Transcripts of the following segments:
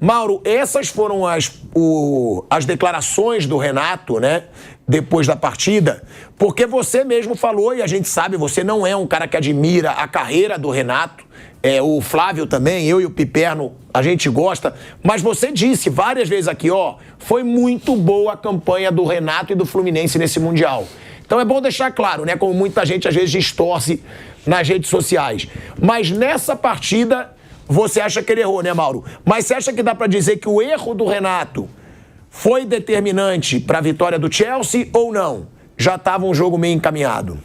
Mauro, essas foram as declarações do Renato, né? Depois da partida, porque você mesmo falou, e a gente sabe, você não é um cara que admira a carreira do Renato, o Flávio também, eu e o Piperno, a gente gosta, mas você disse várias vezes aqui, foi muito boa a campanha do Renato e do Fluminense nesse Mundial. Então é bom deixar claro, né? Como muita gente às vezes distorce nas redes sociais. Mas nessa partida, você acha que ele errou, né, Mauro? Mas você acha que dá pra dizer que o erro do Renato foi determinante para a vitória do Chelsea ou não? Já estava um jogo meio encaminhado.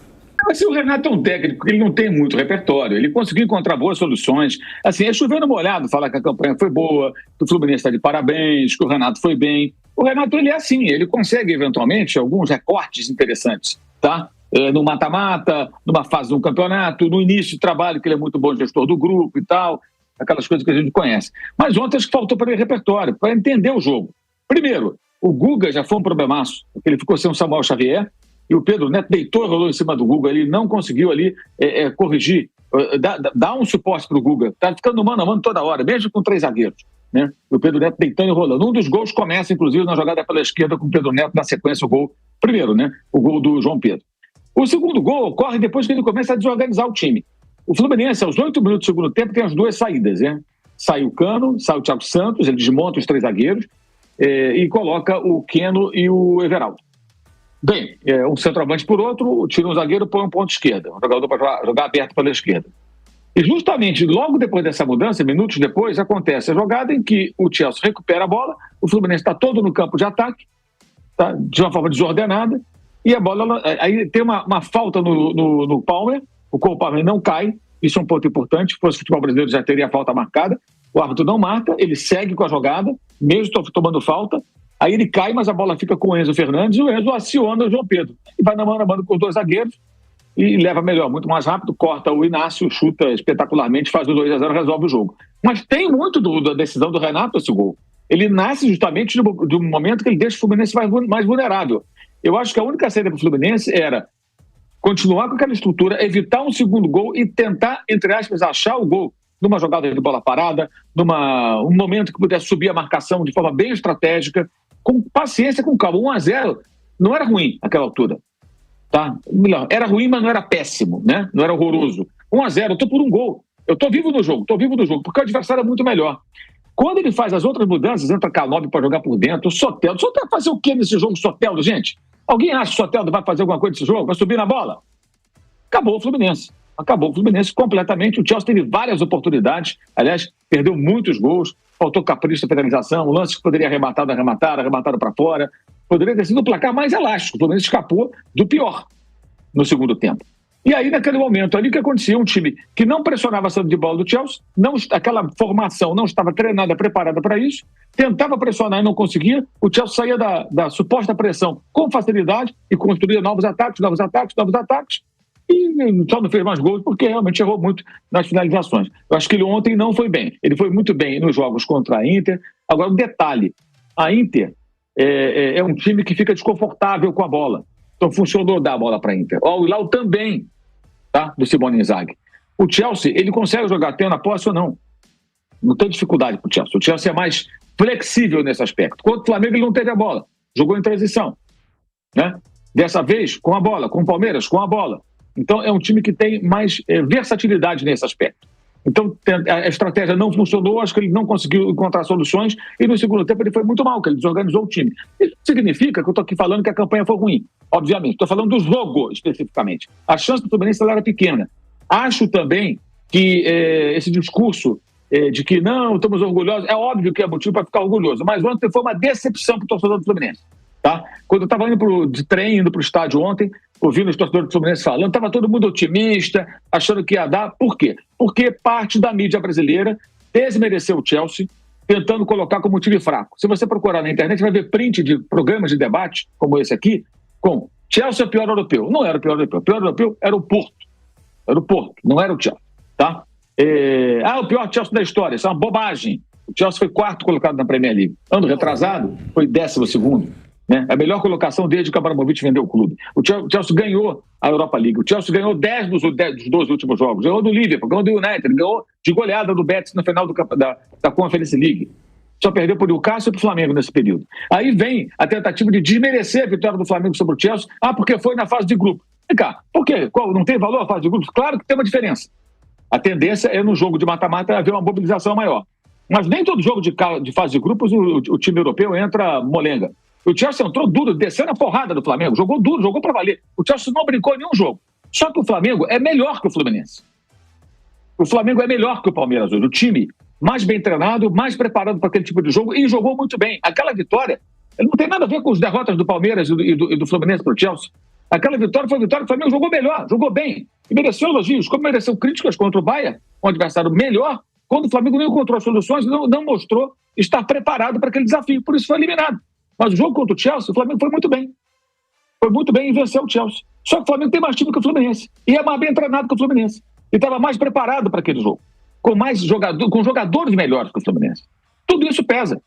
Assim, o Renato é um técnico que ele não tem muito repertório. Ele conseguiu encontrar boas soluções. Assim, é chovendo molhado falar que a campanha foi boa, que o Fluminense está de parabéns, que o Renato foi bem. O Renato, ele é assim, ele consegue, eventualmente, alguns recortes interessantes, tá? No mata-mata, numa fase de um campeonato, no início do trabalho, que ele é muito bom gestor do grupo e tal, aquelas coisas que a gente conhece. Mas ontem acho que faltou para ele repertório, para entender o jogo. Primeiro, o Guga já foi um problemaço, porque ele ficou sem o Samuel Xavier, e o Pedro Neto deitou e rolou em cima do Guga, ele não conseguiu ali corrigir, dar um suporte para o Guga, está ficando mano a mano toda hora, mesmo com 3 zagueiros, né? E o Pedro Neto deitando e rolando. Um dos gols começa, inclusive, na jogada pela esquerda com o Pedro Neto, na sequência o gol, primeiro, né? O gol do João Pedro. O segundo gol ocorre depois que ele começa a desorganizar o time. O Fluminense, aos 8 minutos do segundo tempo, tem as 2 saídas, né? Sai o Cano, sai o Thiago Santos, ele desmonta os 3 zagueiros, e coloca o Keno e o Everaldo. Bem, um centroavante por outro, tira um zagueiro, põe um ponto esquerda, um jogador para jogar aberto pela esquerda. E justamente logo depois dessa mudança, minutos depois, acontece a jogada em que o Chelsea recupera a bola, o Fluminense está todo no campo de ataque, tá, de uma forma desordenada, e a bola, aí tem uma falta no Palmer, o Cole Palmer não cai, isso é um ponto importante, se fosse futebol brasileiro já teria a falta marcada, o árbitro não marca, ele segue com a jogada, mesmo tomando falta, aí ele cai, mas a bola fica com o Enzo Fernandes, e o Enzo aciona o João Pedro, e vai na mano a mano com os 2 zagueiros, e leva melhor, muito mais rápido, corta o Inácio, chuta espetacularmente, faz o 2-0, resolve o jogo. Mas tem muito da decisão do Renato esse gol. Ele nasce justamente de um momento que ele deixa o Fluminense mais vulnerável. Eu acho que a única saída para o Fluminense era continuar com aquela estrutura, evitar um segundo gol e tentar, entre aspas, achar o gol numa jogada de bola parada, um momento que pudesse subir a marcação de forma bem estratégica, com paciência, com calma. 1-0 não era ruim naquela altura. Tá? Era ruim, mas não era péssimo, né? Não era horroroso. 1-0, eu tô por um gol. Eu tô vivo no jogo, porque o adversário é muito melhor. Quando ele faz as outras mudanças, entra Calóbio para jogar por dentro, o Soteldo vai fazer o que nesse jogo, Soteldo, gente? Alguém acha que o Soteldo vai fazer alguma coisa nesse jogo? Vai subir na bola? Acabou o Fluminense completamente. O Chelsea teve várias oportunidades, aliás, perdeu muitos gols, faltou capricho da finalização, lances que poderia arrematar, arremataram para fora. Poderia ter sido um placar mais elástico. O Fluminense escapou do pior no segundo tempo. E aí, naquele momento ali, o que acontecia? Um time que não pressionava a saída de bola do Chelsea, aquela formação não estava treinada, preparada para isso, tentava pressionar e não conseguia, o Chelsea saía da suposta pressão com facilidade e construía novos ataques, e só não fez mais gols porque realmente errou muito nas finalizações. Eu acho que ele ontem não foi bem. Ele foi muito bem nos jogos contra a Inter. Agora, um detalhe, a Inter é um time que fica desconfortável com a bola. Então funcionou dar a bola para a Inter. O Hilal também, tá? Do Simone Inzaghi. O Chelsea, ele consegue jogar tendo a posse ou não? Não tem dificuldade para o Chelsea. O Chelsea é mais flexível nesse aspecto. Contra o Flamengo ele não teve a bola. Jogou em transição, né? Dessa vez com a bola, com o Palmeiras com a bola. Então é um time que tem mais versatilidade nesse aspecto. Então a estratégia não funcionou, acho que ele não conseguiu encontrar soluções e no segundo tempo ele foi muito mal, que ele desorganizou o time. Isso significa que eu estou aqui falando que a campanha foi ruim, obviamente. Estou falando do jogo especificamente. A chance do Fluminense era pequena. Acho também que esse discurso de que não, estamos orgulhosos, é óbvio que é motivo para ficar orgulhoso, mas ontem foi uma decepção para o torcedor do Fluminense. Tá? Quando eu estava indo de trem, indo para o estádio ontem, ouvindo os torcedores do Fluminense falando, estava todo mundo otimista, achando que ia dar. Por quê? Porque parte da mídia brasileira desmereceu o Chelsea, tentando colocar como time fraco. Se você procurar na internet, vai ver print de programas de debate, como esse aqui, com Chelsea é o pior europeu. Não era o pior europeu. O pior europeu era o Porto. Era o Porto, não era o Chelsea. Tá? O pior Chelsea da história. Isso é uma bobagem. O Chelsea foi 4º colocado na Premier League. Ano retrasado, foi 12º. Né? A melhor colocação desde que o Abramovich vendeu o clube. O Chelsea ganhou a Europa League. O Chelsea ganhou 10 dos 12 últimos jogos. Ganhou do Liverpool, ganhou do United, ganhou de goleada do Betis no final da Conference League. Só perdeu para o Newcastle e para o Flamengo nesse período. Aí vem a tentativa de desmerecer a vitória do Flamengo sobre o Chelsea. Porque foi na fase de grupo. Vem cá, por quê? Não tem valor a fase de grupos? Claro que tem uma diferença. A tendência é no jogo de mata-mata haver uma mobilização maior. Mas nem todo jogo de fase de grupos o time europeu entra molenga. O Chelsea entrou duro, descendo a porrada do Flamengo. Jogou duro, jogou para valer. O Chelsea não brincou em nenhum jogo. Só que o Flamengo é melhor que o Fluminense. O Flamengo é melhor que o Palmeiras hoje. O time mais bem treinado, mais preparado para aquele tipo de jogo e jogou muito bem. Aquela vitória não tem nada a ver com as derrotas do Palmeiras e do Fluminense para o Chelsea. Aquela vitória foi a vitória que o Flamengo jogou melhor, jogou bem. E mereceu elogios, como mereceu críticas contra o Bayern, um adversário melhor, quando o Flamengo não encontrou soluções e não mostrou estar preparado para aquele desafio. Por isso foi eliminado. Mas o jogo contra o Chelsea, o Flamengo foi muito bem. Foi muito bem e venceu o Chelsea. Só que o Flamengo tem mais time que o Fluminense. E é mais bem treinado que o Fluminense. E estava mais preparado para aquele jogo. Com jogadores melhores que o Fluminense. Tudo isso pesa.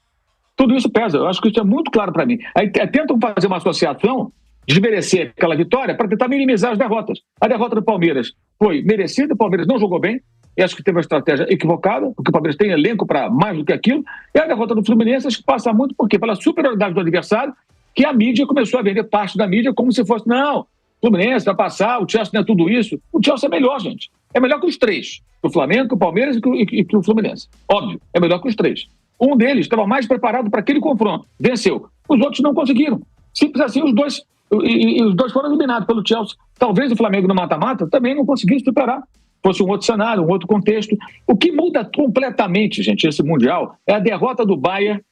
Tudo isso pesa. Eu acho que isso é muito claro para mim. Aí tentam fazer uma associação, desmerecer aquela vitória para tentar minimizar as derrotas. A derrota do Palmeiras foi merecida, o Palmeiras não jogou bem, e acho que teve uma estratégia equivocada, porque o Palmeiras tem elenco para mais do que aquilo, e a derrota do Fluminense acho que passa muito por quê? Pela superioridade do adversário, que a mídia começou a vender parte da mídia como se fosse, não, o Fluminense vai passar, o Chelsea não é tudo isso. O Chelsea é melhor, gente. É melhor que os três. O Flamengo, o Palmeiras e que o Fluminense. Óbvio, é melhor que os três. Um deles estava mais preparado para aquele confronto. Venceu. Os outros não conseguiram. Simples assim, os dois foram eliminados pelo Chelsea. Talvez o Flamengo no mata-mata também não conseguisse superar. Fosse um outro cenário, um outro contexto. O que muda completamente, gente, esse Mundial, é a derrota do Bayern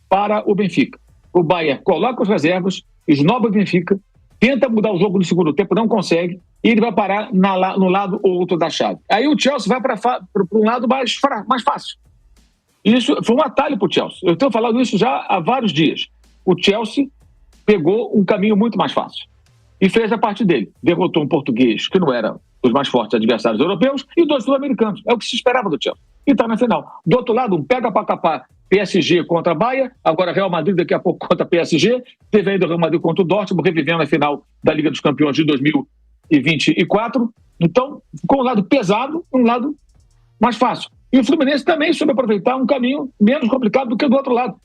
para o Benfica. O Bayern coloca os reservas, esnoba o Benfica, tenta mudar o jogo no segundo tempo, não consegue, e ele vai parar no lado ou outro da chave. Aí o Chelsea vai para um lado mais fácil. Isso foi um atalho para o Chelsea. Eu tenho falado isso já há vários dias. O Chelsea pegou um caminho muito mais fácil e fez a parte dele. Derrotou um português que não era dos mais fortes adversários europeus e 2 sul-americanos. É o que se esperava do Chelsea. E está na final. Do outro lado, um pega para capar PSG contra a Bayern, agora Real Madrid daqui a pouco contra PSG, teve ainda o Real Madrid contra o Dortmund, revivendo a final da Liga dos Campeões de 2024. Então, ficou um lado pesado e um lado mais fácil. E o Fluminense também soube aproveitar um caminho menos complicado do que do outro lado.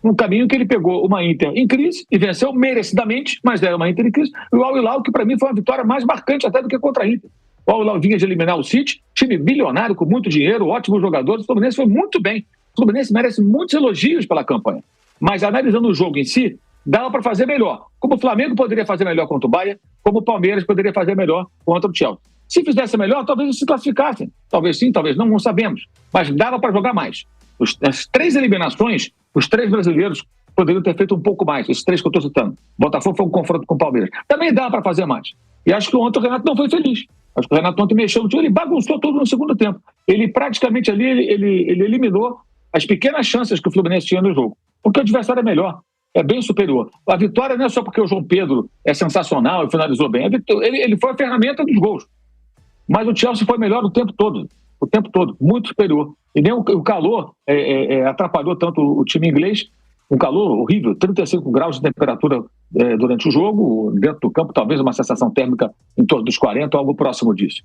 Um caminho que ele pegou uma Inter em crise e venceu merecidamente, mas era uma Inter em crise. E o Al Hilal, que para mim foi uma vitória mais marcante até do que contra a Inter. O Al Hilal vinha de eliminar o City, time bilionário com muito dinheiro, ótimos jogadores. O Fluminense foi muito bem. O Fluminense merece muitos elogios pela campanha. Mas analisando o jogo em si, dava para fazer melhor. Como o Flamengo poderia fazer melhor contra o Bayern, como o Palmeiras poderia fazer melhor contra o Chelsea. Se fizesse melhor, talvez eles se classificassem. Talvez sim, talvez não sabemos. Mas dava para jogar mais. As 3 eliminações, os 3 brasileiros poderiam ter feito um pouco mais. Esses 3 que eu estou citando. Botafogo foi um confronto com o Palmeiras. Também dava para fazer mais. E acho que ontem o Renato não foi feliz. Acho que o Renato ontem mexeu no time, ele bagunçou tudo no segundo tempo. Ele praticamente ali, ele eliminou as pequenas chances que o Fluminense tinha no jogo. Porque o adversário é melhor. É bem superior. A vitória não é só porque o João Pedro é sensacional e finalizou bem. Ele foi a ferramenta dos gols. Mas o Chelsea foi melhor o tempo todo. O tempo todo. Muito superior. E nem o calor atrapalhou tanto o time inglês. Um calor horrível. 35 graus de temperatura durante o jogo. Dentro do campo, talvez uma sensação térmica em torno dos 40, algo próximo disso.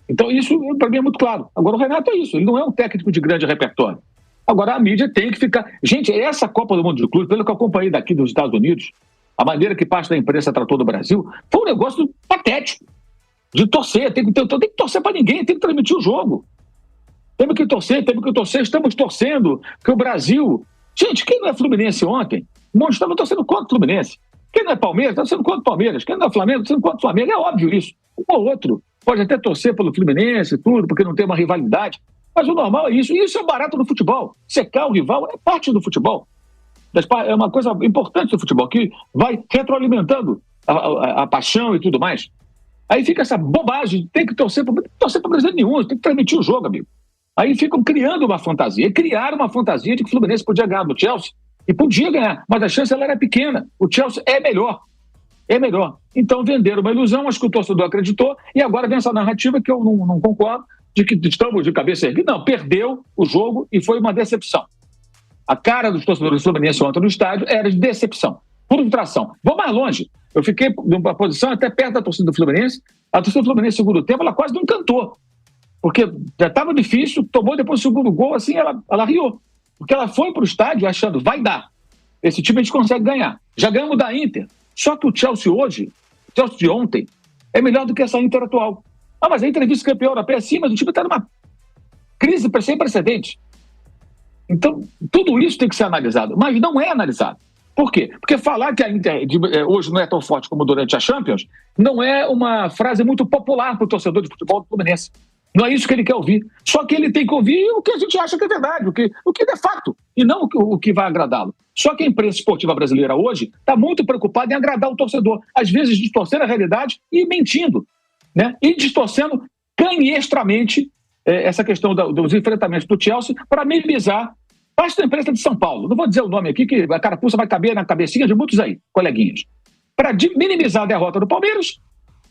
Então isso, para mim, é muito claro. Agora o Renato é isso. Ele não é um técnico de grande repertório. Agora a mídia tem que ficar... Gente, essa Copa do Mundo de Clubes, pelo que eu acompanhei daqui dos Estados Unidos, a maneira que parte da imprensa tratou do Brasil, foi um negócio patético. De torcer. Tem que torcer para ninguém, tem que transmitir o jogo. Temos que torcer, estamos torcendo que o Brasil... Gente, quem não é Fluminense ontem? Um monte estava torcendo contra o Fluminense. Quem não é Palmeiras, está torcendo contra o Palmeiras. Quem não é Flamengo, está torcendo contra o Flamengo. É óbvio isso. Um ou outro pode até torcer pelo Fluminense e tudo, porque não tem uma rivalidade. Mas o normal é isso. E isso é barato no futebol. Secar o rival é parte do futebol. É uma coisa importante do futebol, que vai retroalimentando a paixão e tudo mais. Aí fica essa bobagem, tem que torcer para presidente nenhum, tem que transmitir o jogo, amigo. Aí ficam criando uma fantasia. Criaram uma fantasia de que o Fluminense podia ganhar do Chelsea. E podia ganhar, mas a chance ela era pequena. O Chelsea é melhor. É melhor. Então venderam uma ilusão, acho que o torcedor acreditou, e agora vem essa narrativa que eu não concordo, de que estamos de cabeça erguida. Não, perdeu o jogo e foi uma decepção. A cara dos torcedores do Fluminense ontem no estádio era de decepção, por frustração. Vou mais longe. Eu fiquei numa posição até perto da torcida do Fluminense. A torcida do Fluminense, no segundo tempo, ela quase não cantou. Porque já estava difícil, tomou depois o segundo gol, assim, ela riu. Porque ela foi para o estádio achando, vai dar. Esse time a gente consegue ganhar. Já ganhamos da Inter. Só que o Chelsea hoje, o Chelsea de ontem, é melhor do que essa Inter atual. Ah, mas a Inter é vice-campeã europeia, sim, mas o time está numa crise sem precedentes. Então, tudo isso tem que ser analisado. Mas não é analisado. Por quê? Porque falar que a Inter hoje não é tão forte como durante a Champions não é uma frase muito popular para o torcedor de futebol do Fluminense. Não é isso que ele quer ouvir. Só que ele tem que ouvir o que a gente acha que é verdade, o que é fato, e não o que vai agradá-lo. Só que a imprensa esportiva brasileira hoje está muito preocupada em agradar o torcedor, às vezes distorcendo a realidade e mentindo, né? E distorcendo canhestramente essa questão dos enfrentamentos do Chelsea para minimizar. Basta a imprensa de São Paulo, não vou dizer o nome aqui, que a carapuça vai caber na cabecinha de muitos aí, coleguinhas, para minimizar a derrota do Palmeiras,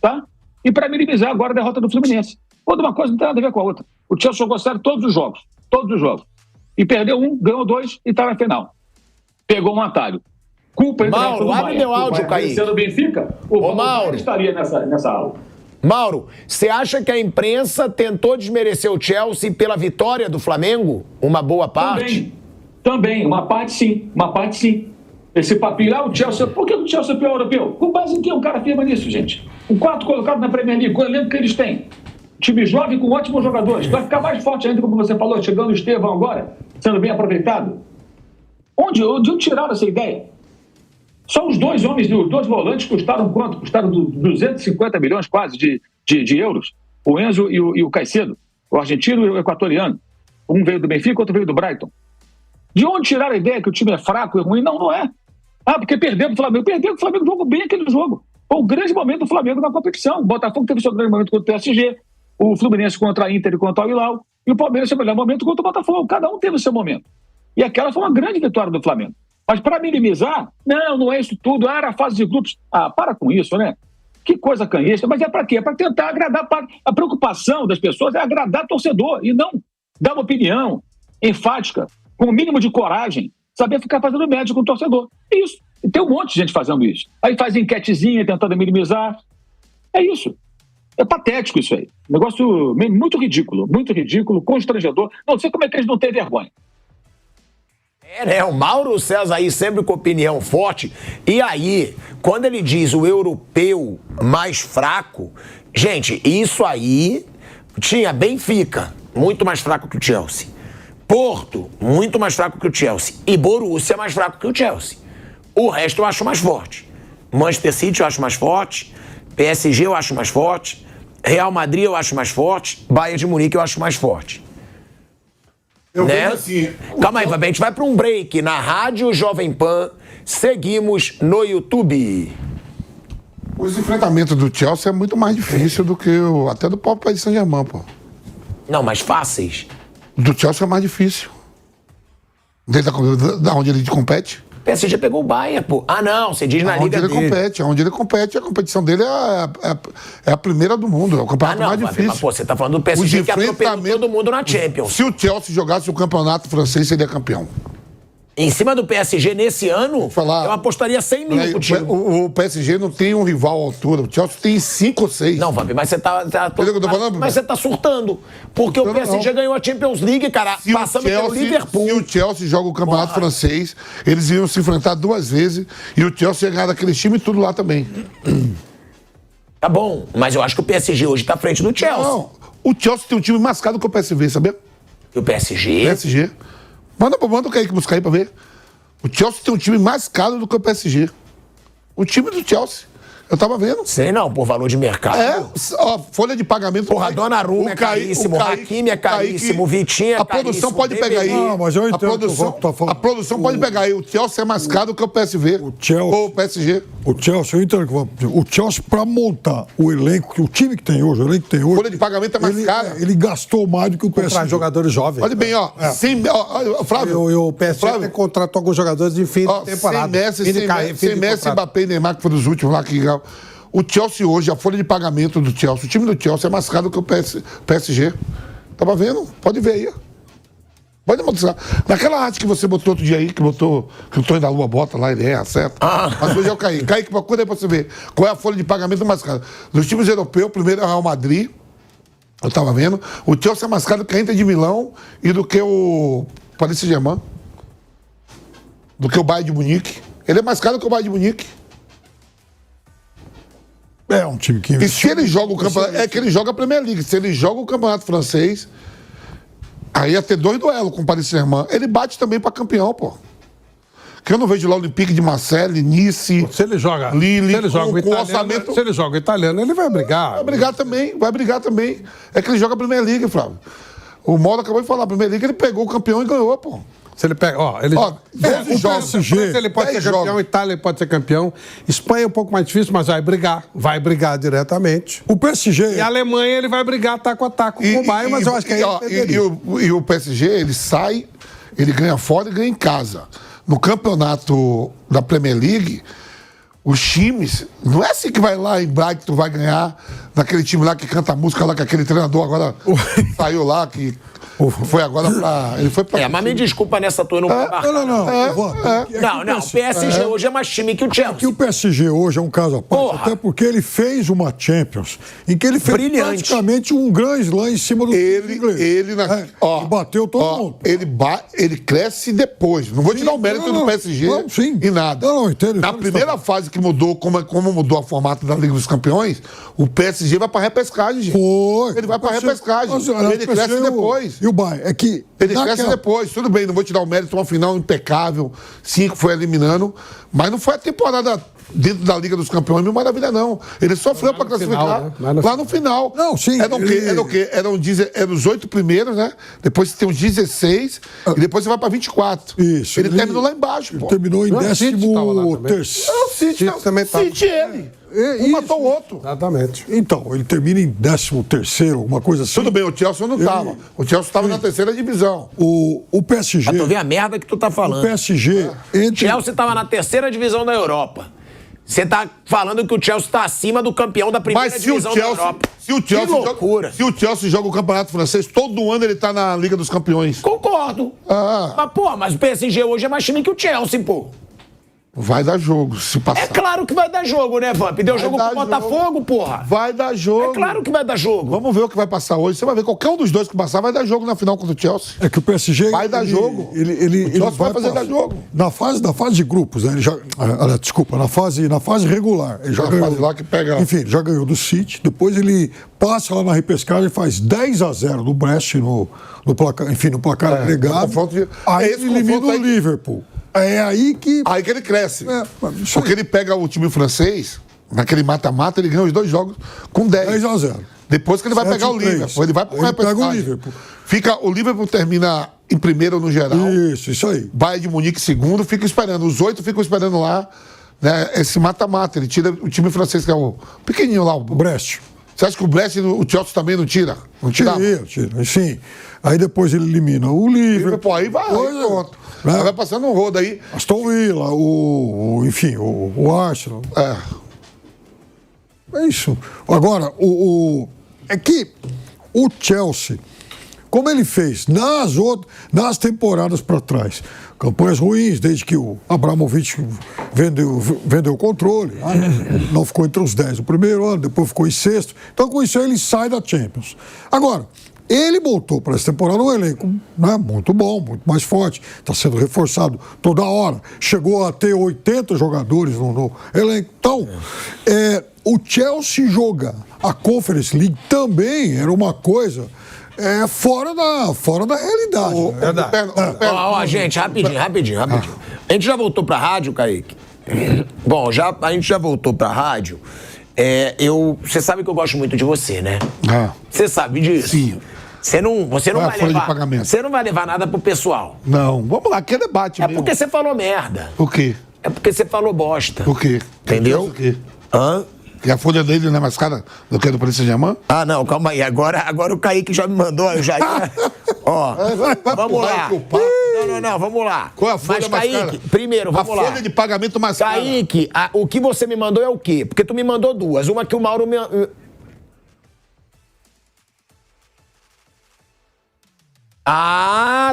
tá? E para minimizar agora a derrota do Fluminense. Quando uma coisa não tem nada a ver com a outra. O Chelsea jogou sério todos os jogos. E perdeu um, ganhou 2 e está na final. Pegou um atalho. Culpa entre Mauro, abre meu áudio, Kaique. Sendo Benfica, o Mauro estaria nessa aula. Mauro, você acha que a imprensa tentou desmerecer o Chelsea pela vitória do Flamengo? Uma boa parte? Também. Uma parte sim. Esse papinho lá, o Chelsea... Por que o Chelsea é pior europeu? Com base em que o cara afirma nisso, gente? O quarto colocado na Premier League, o elenco que eles têm. Time jovem com ótimos jogadores. Vai ficar mais forte ainda, como você falou, chegando o Estevão agora, sendo bem aproveitado. Onde tiraram essa ideia? Só os dois volantes custaram quanto? Custaram 250 milhões quase de euros. O Enzo e o Caicedo, o argentino e o equatoriano. Um veio do Benfica, outro veio do Brighton. De onde tiraram a ideia que o time é fraco e ruim? Não é. Ah, porque perdeu o Flamengo. Perdeu, o Flamengo jogou bem aquele jogo. Foi o grande momento do Flamengo na competição. O Botafogo teve seu grande momento contra o PSG, o Fluminense contra a Inter e contra o Al-Hilal, e o Palmeiras seu melhor momento contra o Botafogo. Cada um teve o seu momento. E aquela foi uma grande vitória do Flamengo. Mas para minimizar, não é isso tudo. Era a fase de grupos. Ah, para com isso, né? Que coisa canhesta. Mas é para quê? É para tentar agradar. A preocupação das pessoas é agradar torcedor e não dar uma opinião enfática, com o mínimo de coragem, saber ficar fazendo média com o torcedor. É isso. E tem um monte de gente fazendo isso. Aí faz enquetezinha tentando minimizar. É isso. É patético isso aí. Negócio muito ridículo, constrangedor. Não sei como é que eles não têm vergonha. O Mauro César aí sempre com opinião forte. E aí, quando ele diz o europeu mais fraco, gente, isso aí tinha Benfica, muito mais fraco que o Chelsea. Porto, muito mais fraco que o Chelsea. E Borussia, mais fraco que o Chelsea. O resto eu acho mais forte. Manchester City eu acho mais forte. PSG eu acho mais forte. Real Madrid eu acho mais forte. Bayern de Munique eu acho mais forte. Eu né? vejo assim... Calma aí, a gente vai para um break na Rádio Jovem Pan. Seguimos no YouTube. Os enfrentamentos do Chelsea é muito mais difícil do que até do próprio Paris Saint-Germain, pô. Não, mais fáceis. Do Chelsea é mais difícil. Desde da onde ele compete. O PSG pegou o Bayern, pô. Ah, não, você diz na liga dele. Onde ele compete, a competição dele é a primeira do mundo, é o campeonato mais difícil. Mas, pô, você tá falando do PSG que atropelou todo mundo na Champions. Se o Chelsea jogasse o campeonato francês, seria campeão. Em cima do PSG nesse ano, eu apostaria 100 mil pro time. O PSG não tem um rival à altura. O Chelsea tem 5 ou 6. Não, Vabi, mas você tá mas você tá surtando. Porque o PSG ganhou a Champions League, cara, passando pelo Liverpool. Se o Chelsea joga o campeonato francês, eles iam se enfrentar 2 vezes e o Chelsea ia ganhar daquele time e tudo lá também. Tá bom, mas eu acho que o PSG hoje tá à frente do Chelsea. Não, o Chelsea tem um time mais caro que o PSV, sabia? E o PSG? PSG. Manda o Kaique buscar aí pra ver. O Chelsea tem um time mais caro do que o PSG. O time do Chelsea. Eu tava vendo. Sei não, por valor de mercado. Folha de pagamento. Porra, Donnarumma é caríssimo, o Hakimi é caríssimo, o Vitinho é caríssimo. A produção pode pegar aí. Não, mas eu entendo a produção pode pegar aí. O Chelsea é mais caro que o PSV. Ou o PSG. O Chelsea, eu entendo que o Chelsea, pra montar o elenco, o time que tem hoje, o elenco que tem hoje. Folha de pagamento é mais cara. Ele gastou mais do que o PSG. Para jogadores jovens. Olha bem, Flávio. O PSG contratou alguns jogadores de fim de temporada. Sem Messi, Mbappé e Neymar, que foram os últimos lá que... O Chelsea hoje, a folha de pagamento do Chelsea, o time do Chelsea é mais caro que o PSG. Tava vendo? Pode ver aí. Pode mostrar. Naquela arte que você botou outro dia aí, que o Tonho da Lua bota lá, ele erra, certo? Mas hoje é o Kaique. Kaique, procura aí pra você ver qual é a folha de pagamento mais cara. Dos times europeus, primeiro é o Real Madrid, eu tava vendo. O Chelsea é mais caro que a Inter de Milão e do que o Paris Saint-Germain. do que o Bayern de Munique. Ele é mais caro que o Bayern de Munique. É um time que... E se ele joga o campeonato... É que ele joga a Premier League. Se ele joga o campeonato francês, aí ia ter 2 duelos com o Paris Saint-Germain. Ele bate também pra campeão, pô. Que eu não vejo lá o Olympique de Marseille, Nice, Se ele joga, Lille, se ele joga o com italiano, orçamento... se ele joga o italiano, ele vai brigar. Vai brigar também. É que ele joga a Premier League, Flávio. O Mauro acabou de falar, a Premier League ele pegou o campeão e ganhou, pô. Se ele pega, ele Ó, 12 o jogos. PSG, ele pode ser 10 campeão, jogos. Itália ele pode ser campeão. Espanha é um pouco mais difícil, mas vai brigar diretamente. O PSG... E a Alemanha ele vai brigar taco a taco com o Bayern, mas eu acho que aí e o PSG, ele sai, ele ganha fora e ganha em casa. No campeonato da Premier League, os times, não é assim que vai lá em Brighton que tu vai ganhar, daquele time lá que canta a música lá, que aquele treinador agora saiu lá, que foi agora pra... Ele foi pra... Mas me desculpa nessa tua, não vou marcar. Não, o PSG hoje é mais time que o Chelsea. Que o PSG hoje é um caso à parte, até porque ele fez uma Champions em que ele fez praticamente um Grand Slam em cima do inglês. Ele bateu todo mundo. Ele cresce depois. Não vou te dar o mérito do PSG em nada. Entendo. Na primeira fase que mudou, como mudou o formato da Liga dos Campeões, o PSG vai pra repescagem, gente. Ele vai pra repescagem. Ele cresce depois. E o Bayern? É que... Ele cresce depois. Tudo bem, não vou te dar o mérito, uma final impecável, 5 foi eliminando, mas não foi a temporada dentro da Liga dos Campeões, mil maravilha, não. Ele sofreu pra classificar lá no final. Não, sim. Eram o quê? Eram os 8 primeiros, né? Depois você tem os 16 e depois você vai pra 24. Isso. Ele terminou lá embaixo, pô. Terminou em 13º. O City também tá. Matou o outro. Exatamente. Então, ele termina em 13º, alguma coisa assim. Tudo bem, o Chelsea não tava. O Chelsea tava na 3ª divisão. O PSG... Pra tu ver a merda que tu tá falando. O PSG... O Chelsea tava na 3ª divisão da Europa. Você tá falando que o Chelsea tá acima do campeão da primeira divisão da Europa. Que loucura. Se o Chelsea joga o Campeonato Francês, todo ano ele tá na Liga dos Campeões. Concordo. Mas o PSG hoje é mais time que o Chelsea, pô. Vai dar jogo, se passar. É claro que vai dar jogo, né, Vamp? Deu jogo com o Botafogo, porra. Vai dar jogo. É claro que vai dar jogo. Vamos ver o que vai passar hoje. Você vai ver, qualquer um dos dois que passar vai dar jogo na final contra o Chelsea. É que o PSG... Vai dar jogo. Ele vai fazer dar jogo. Na fase de grupos, né? Ele já... Desculpa, na fase regular. Ele já ganhou, fase lá que pega... Enfim, já ganhou do City. Depois ele passa lá na repescagem e faz 10-0 do Brest no placar, enfim, no placar agregado. Aí ele elimina o Liverpool. É aí que ele cresce. Porque ele pega o time francês, naquele mata-mata, ele ganha os 2 jogos com 10-0. Depois que ele vai pegar o Liverpool. Ele vai pro repescagem. Pega o Liverpool. O Liverpool termina em primeiro no geral. Isso aí. Bayern de Munique segundo, fica esperando. Os 8 ficam esperando lá, né, esse mata-mata. Ele tira o time francês, que é o pequenininho lá. O Brest. Você acha que o Brest, o Chelsea também não tira? Não tira? Tira. Sim. Aí depois ele elimina o Liverpool. Aí vai, pronto. Aí vai passando um rodo aí. Aston Villa, enfim, o Arsenal. É isso. Agora, é que o Chelsea, como ele fez nas temporadas para trás, campanhas ruins, desde que o Abramovich vendeu o controle, não ficou entre os 10 no primeiro ano, depois ficou em 6º. Então, com isso, ele sai da Champions. Agora, ele montou para essa temporada um elenco, né, muito bom, muito mais forte, está sendo reforçado toda hora. Chegou a ter 80 jogadores no elenco. Então, o Chelsea jogar a Conference League também era uma coisa fora da realidade. Gente, rapidinho. A gente já voltou pra rádio, Kaique? Bom, a gente já voltou pra rádio. Você sabe que eu gosto muito de você, né? Você sabe disso? Sim. Você não vai levar. Pagamento. Você não vai levar nada pro pessoal. Não, vamos lá, que é debate mesmo. Porque você falou merda. O quê? É porque você falou bosta. O quê? Entendeu? O quê? Hã? E a folha dele não é mais cara do que a do Paris Saint-Germain? Não, calma aí. Agora o Kaique já me mandou, eu já ia... vamos lá. Não, vamos lá. Qual é a folha mais cara? Kaique, primeiro, vamos lá. A folha de pagamento mais cara. Kaique, o que você me mandou é o quê? Porque tu me mandou 2. Uma que o Mauro me...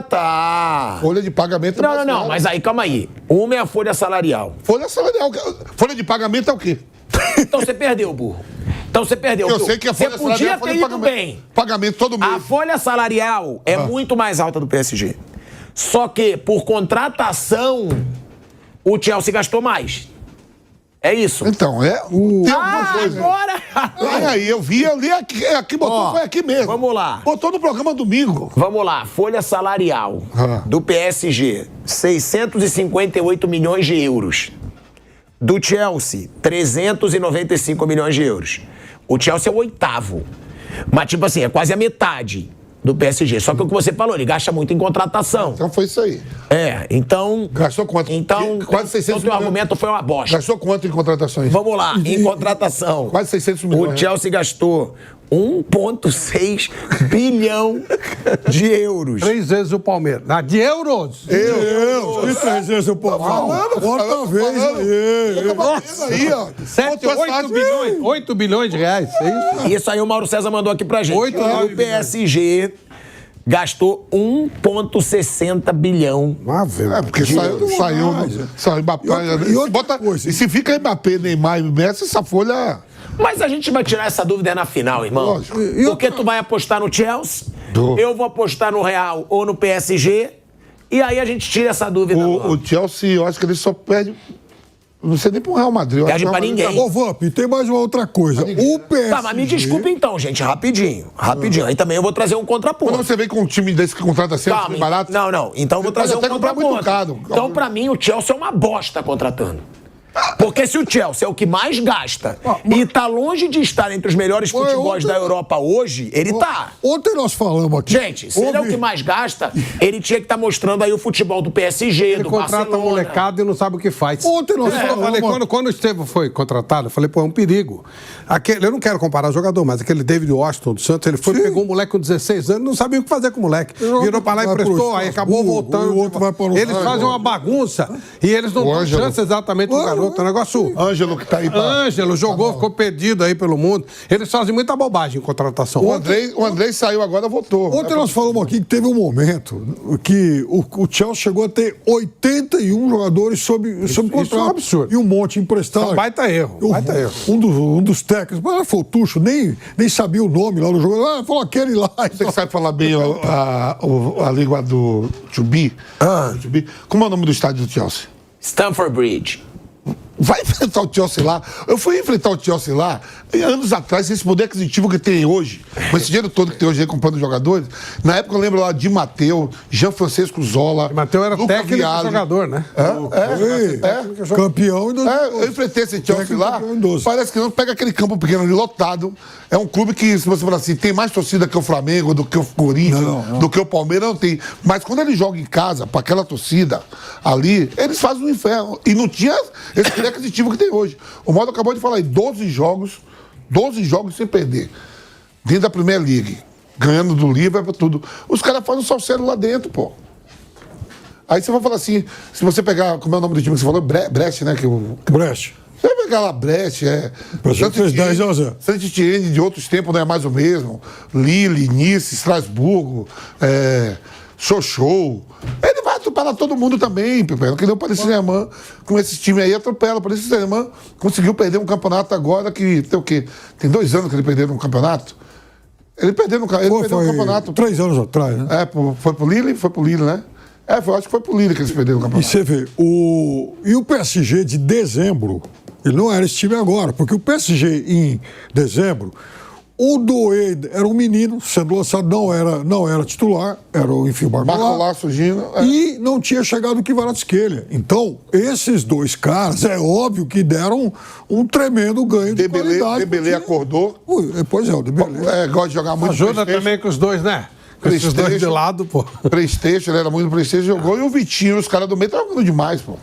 Tá. Folha de pagamento mais cara. Não, mas aí, calma aí. Uma é a folha salarial. Folha salarial. Folha de pagamento é o quê? Então você perdeu, burro. Eu sei que a folha salarial é folha de pagamento. Pagamento todo mês. A folha salarial é muito mais alta do PSG. Só que, por contratação, o Chelsea gastou mais. É isso. Então, tem alguma coisa. Agora! Vem aí, eu li aqui botou, foi aqui mesmo. Vamos lá. Botou no programa domingo. Vamos lá, folha salarial do PSG, 658 milhões de euros. Do Chelsea, 395 milhões de euros. O Chelsea é o 8º. Mas, tipo assim, é quase a metade do PSG. Só que o que você falou, ele gasta muito em contratação. Então foi isso aí. Então... Gastou quanto? Então, quase 600 o teu milhões. argumento foi uma bosta. Gastou quanto em contratações? Vamos lá, em contratação. Quase 600 milhões. O Chelsea gastou 1,6 bilhão de euros. 3 vezes o Palmeiras. De euros? Que 3 vezes o Palmeiras? Outra vez aí. Nossa, aí, ó. 8 bilhões de reais, é isso? Isso aí o Mauro César mandou aqui pra gente. 8, 9 o PSG gastou 1,60 bilhão. Porque saiu Mbappé. E se fica Mbappé, Neymar e Messi, essa folha... Mas a gente vai tirar essa dúvida na final, irmão. Lógico. Porque tu vai apostar no Chelsea, eu vou apostar no Real ou no PSG, e aí a gente tira essa dúvida. O Chelsea, eu acho que ele só perde... Não sei nem pro Real Madrid. Perde pra ninguém. Ô, Vamp, tem mais uma outra coisa. O PSG... Tá, mas me desculpa então, gente, rapidinho. Aí também eu vou trazer um contraponto. Quando você vem com um time desse que contrata sempre barato... Não. Então eu vou trazer um contraponto. Então, pra mim, o Chelsea é uma bosta contratando. Porque se o Chelsea é o que mais gasta e tá longe de estar entre os melhores futebols da Europa hoje, ele tá. Ontem nós falamos aqui. Gente, se ele é o que mais gasta, ele tinha que estar mostrando aí o futebol do PSG, Ele do contrata Barcelona. molecada e não sabe o que faz. Ontem nós Eu falei, falamos... quando o Estevão foi contratado, eu falei, pô, é um perigo. Eu não quero comparar jogador, mas aquele David Washington do Santos, ele foi, pegou um moleque com 16 anos, não sabia o que fazer com o moleque. Virou pra lá e emprestou, aí acabou voltando. O outro vai para o... Eles fazem uma bagunça e eles não dão chance exatamente pro garoto. É um negócio... Ângelo que tá aí. Ângelo jogou, ficou perdido aí pelo mundo. Eles fazem muita bobagem em contratação. O Andrei saiu agora, voltou. Ontem nós falamos aqui que teve um momento que o Chelsea chegou a ter 81 jogadores sob contrato. Isso é um absurdo. E um monte emprestado. É um baita erro. Um dos técnicos, mas foi o Tucho, nem sabia o nome lá do jogador. Falou aquele lá. Você que sabe falar bem a língua do Tubi? Como é o nome do estádio do Chelsea? Stamford Bridge. Vai enfrentar o Chelsea lá. Eu fui enfrentar o Chelsea lá anos atrás, esse poder aquisitivo que tem hoje, com esse dinheiro todo que tem hoje aí comprando jogadores. Na época eu lembro lá de Mateu, Jean Francisco Zola. Mateu era Luca técnico Vialli. Jogador, né? Campeão. Eu enfrentei esse Chelsea lá. Parece que não pega aquele campo pequeno ali lotado. É um clube que, se você falar assim, tem mais torcida que o Flamengo, do que o Corinthians, do que o Palmeiras, não tem. Mas quando ele joga em casa, para aquela torcida ali, eles fazem um inferno. E não tinha esse poder aquisitivo que tem hoje. O Modo acabou de falar aí, 12 jogos sem perder. Dentro da Premier League. Ganhando do Liverpool, tudo. Os caras fazem um salseiro lá dentro, pô. Aí você vai falar assim, se você pegar, como é o nome do time que você falou? Brest, né? Brest. Você vai pegar lá Brest, Saint-Étienne de outros tempos não é mais o mesmo. Lille, Nice, Estrasburgo, Sochaux. Ele vai atropelar todo mundo também, Pepe. Que nem o Paris Saint-Germain, com esse time aí, atropela. O Paris Saint-Germain conseguiu perder um campeonato agora que tem o quê? Tem 2 anos que ele perdeu um campeonato. Ele perdeu um campeonato. 3 anos atrás, né? Foi pro Lille? Foi pro Lille, né? Acho que foi pro Lille que eles perderam o campeonato. E você vê, o PSG de dezembro, ele não era esse time agora, porque o PSG em dezembro, o Doué era um menino, sendo lançado, não era titular, era o Marco lá surgindo. E não tinha chegado o Kvaratskhelia. Então, esses 2 caras, é óbvio que deram um tremendo ganho de qualidade. Dembélé acordou. Pois é, o Dembélé. Gosta de jogar muito. Ajuda também com os dois, né? Com esses dois de lado, pô. PlayStation, ele era muito PlayStation, jogou. E o Vitinho, os caras do meio estavam jogando demais, pô.